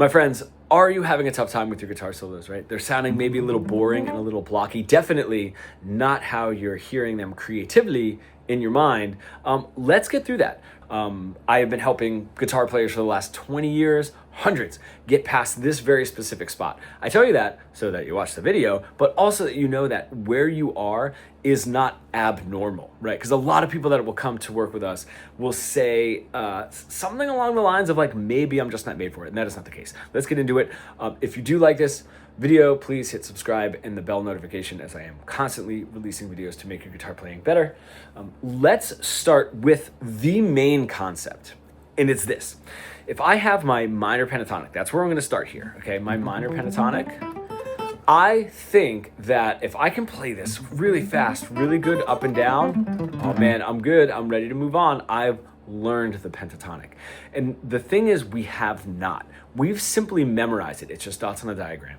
My friends, are you having a tough time with your guitar solos, right? They're sounding maybe a little boring and a little blocky. Definitely not how you're hearing them creatively in your mind. Let's get through that. I have been helping guitar players for the last 20 years, hundreds, get past this very specific spot. I tell you that so that you watch the video, but also that you know that where you are is not abnormal, right? Because a lot of people that will come to work with us will say something along the lines of like, maybe I'm just not made for it, and that is not the case. Let's get into it. If you do like this video, please hit subscribe and the bell notification, as I am constantly releasing videos to make your guitar playing better. Let's start with the main concept, and it's this. If I have my minor pentatonic, that's where I'm gonna start here, okay? My minor pentatonic, I think that if I can play this really fast, really good up and down, oh man, I'm good, I'm ready to move on. I've learned the pentatonic. And the thing is, we have not. We've simply memorized it. It's just dots on a diagram.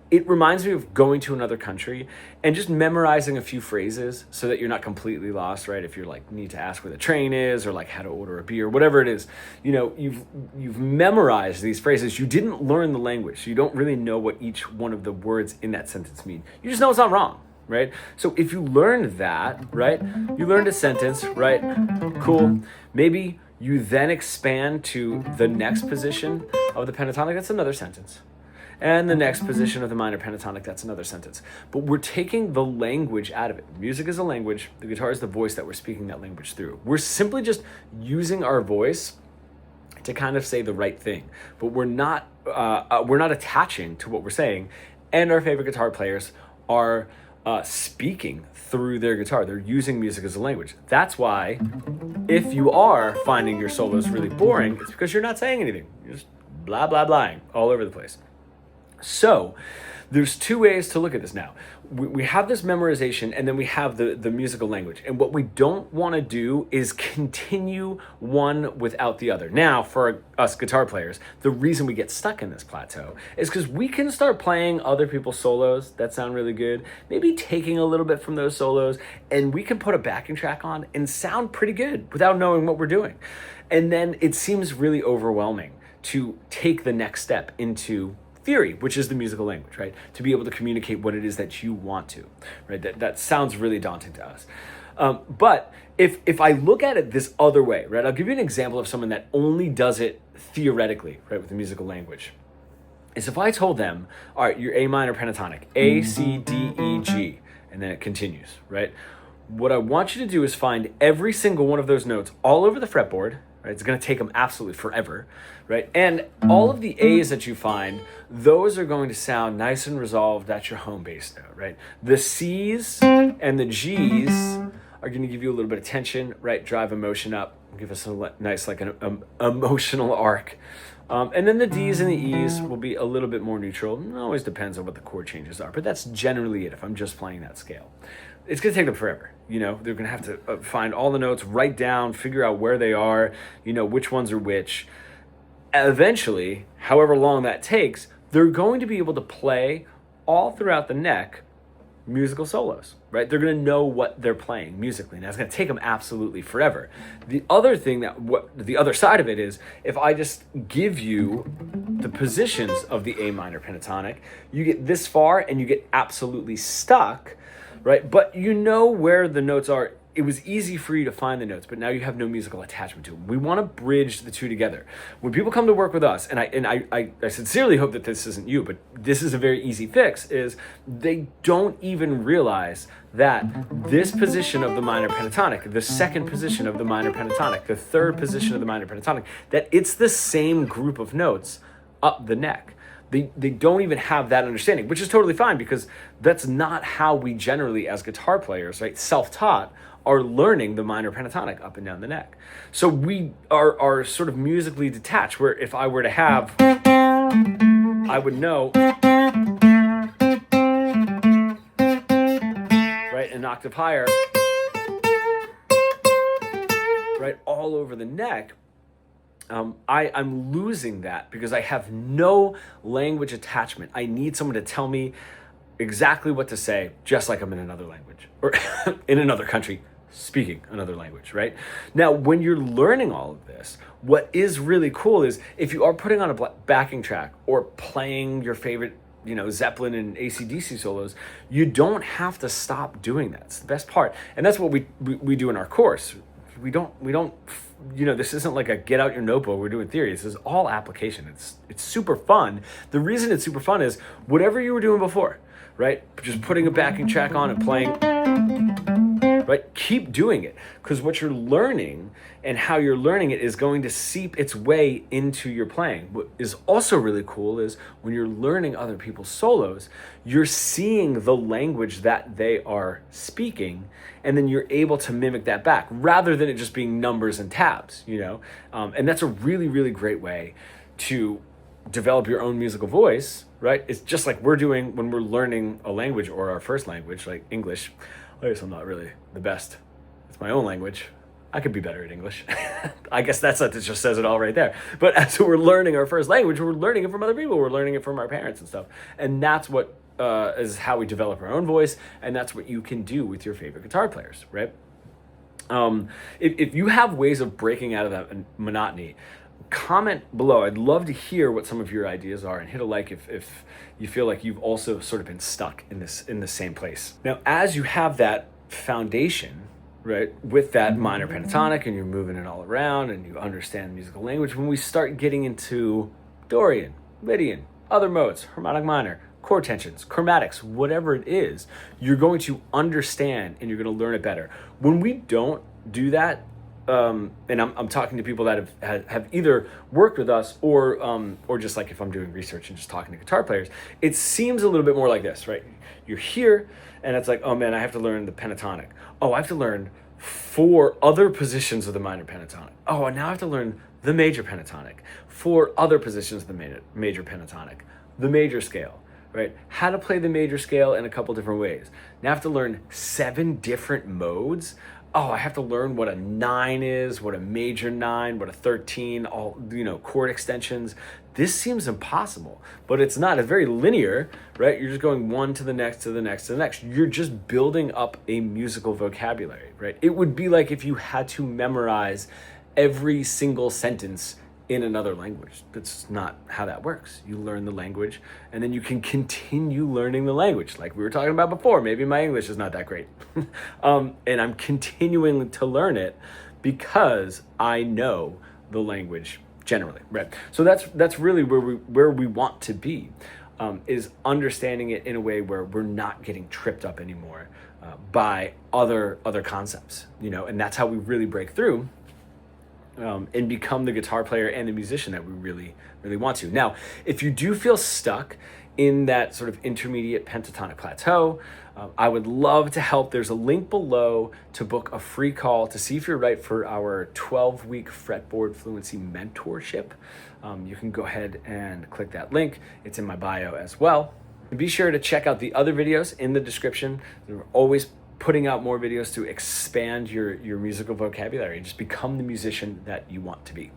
It reminds me of going to another country and just memorizing a few phrases so that you're not completely lost, right? If you're like, need to ask where the train is or like how to order a beer, whatever it is, you know, you've memorized these phrases. You didn't learn the language. So you don't really know what each one of the words in that sentence mean. You just know it's not wrong, right? So if you learned that, right, you learned a sentence, right? Cool. Maybe you then expand to the next position of the pentatonic. That's another sentence. And the next position of the minor pentatonic, that's another sentence. But we're taking the language out of it. Music is a language. The guitar is the voice that we're speaking that language through. We're simply just using our voice to kind of say the right thing. But we're not attaching to what we're saying. And our favorite guitar players are speaking through their guitar. They're using music as a language. That's why if you are finding your solos really boring, it's because you're not saying anything. You're just blah, blah, blahing all over the place. So there's two ways to look at this now. We have this memorization, and then we have the musical language. And what we don't want to do is continue one without the other. Now, for us guitar players, the reason we get stuck in this plateau is because we can start playing other people's solos that sound really good, maybe taking a little bit from those solos, and we can put a backing track on and sound pretty good without knowing what we're doing. And then it seems really overwhelming to take the next step into theory, which is the musical language, right? To be able to communicate what it is that you want to, right? That sounds really daunting to us. But if I look at it this other way, right? I'll give you an example of someone that only does it theoretically, right? With the musical language. Is if I told them, all right, your A minor pentatonic, A, C, D, E, G, and then it continues, right? What I want you to do is find every single one of those notes all over the fretboard, right? It's going to take them absolutely forever, right? And all of the A's that you find, those are going to sound nice and resolved. That's your home bass note, right? The C's and the G's are going to give you a little bit of tension, right? Drive emotion up, give us a nice like an emotional arc. And then the D's and the E's will be a little bit more neutral. It always depends on what the chord changes are, but that's generally it if I'm just playing that scale. It's going to take them forever. You know, they're going to have to find all the notes, write down, figure out where they are, you know, which ones are which. Eventually, however long that takes, they're going to be able to play all throughout the neck musical solos, right? They're going to know what they're playing musically. Now, it's going to take them absolutely forever. The other thing the other side of it is, if I just give you the positions of the A minor pentatonic, you get this far and you get absolutely stuck, right? But you know where the notes are. It was easy for you to find the notes, but now you have no musical attachment to them. We want to bridge the two together. When people come to work with us, and I sincerely hope that this isn't you, but this is a very easy fix, is they don't even realize that this position of the minor pentatonic, the second position of the minor pentatonic, the third position of the minor pentatonic, that it's the same group of notes up the neck. They don't even have that understanding, which is totally fine because that's not how we generally, as guitar players, right, self-taught, are learning the minor pentatonic up and down the neck. So we are sort of musically detached, where if I were to have, I would know, right, an octave higher, right, all over the neck. I'm losing that because I have no language attachment. I need someone to tell me exactly what to say, just like I'm in another language or in another country. speaking another language, right? Now, when you're learning all of this, what is really cool is if you are putting on a backing track or playing your favorite, Zeppelin and AC/DC solos, you don't have to stop doing that. It's the best part. And that's what we do in our course. We don't, this isn't like a get out your notebook, we're doing theory. This is all application. It's super fun. The reason it's super fun is whatever you were doing before, right? Just putting a backing track on and playing, right? Keep doing it, because what you're learning and how you're learning it is going to seep its way into your playing. What is also really cool is when you're learning other people's solos, you're seeing the language that they are speaking, and then you're able to mimic that back rather than it just being numbers and tabs, and that's a really, really great way to develop your own musical voice, right? It's just like we're doing when we're learning a language or our first language, like English. I guess I'm not really the best. It's my own language. I could be better at English. I guess that just says it all right there. But as we're learning our first language, we're learning it from other people. We're learning it from our parents and stuff. And that's what is how we develop our own voice. And that's what you can do with your favorite guitar players, right? If you have ways of breaking out of that monotony, comment below. I'd love to hear what some of your ideas are, and hit a like if you feel like you've also sort of been stuck in the same place. Now, as you have that foundation, right, with that minor pentatonic, and you're moving it all around, and you understand musical language, when we start getting into Dorian, Lydian, other modes, harmonic minor, chord tensions, chromatics, whatever it is, you're going to understand and you're going to learn it better. When we don't do that, and I'm talking to people that have either worked with us or just like if I'm doing research and just talking to guitar players, it seems a little bit more like this, right? You're here and it's like, oh man, I have to learn the pentatonic. Oh, I have to learn 4 other positions of the minor pentatonic. Oh, and now I have to learn the major pentatonic, 4 other positions of the major pentatonic, the major scale, right? How to play the major scale in a couple different ways. Now I have to learn 7 different modes. Oh, I have to learn what a 9 is, what a major 9, what a 13, all, chord extensions. This seems impossible, but it's not. It's very linear, right? You're just going one to the next, to the next, to the next. You're just building up a musical vocabulary, right? It would be like if you had to memorize every single sentence in another language. That's not how that works. You learn the language and then you can continue learning the language. Like we were talking about before, maybe my English is not that great. And I'm continuing to learn it because I know the language generally, right? So that's really where we want to be, is understanding it in a way where we're not getting tripped up anymore by other concepts, and that's how we really break through and become the guitar player and the musician that we really, really want to. Now, if you do feel stuck in that sort of intermediate pentatonic plateau, I would love to help. There's a link below to book a free call to see if you're right for our 12-week fretboard fluency mentorship. You can go ahead and click that link. It's in my bio as well. And be sure to check out the other videos in the description. We're always putting out more videos to expand your musical vocabulary and just become the musician that you want to be.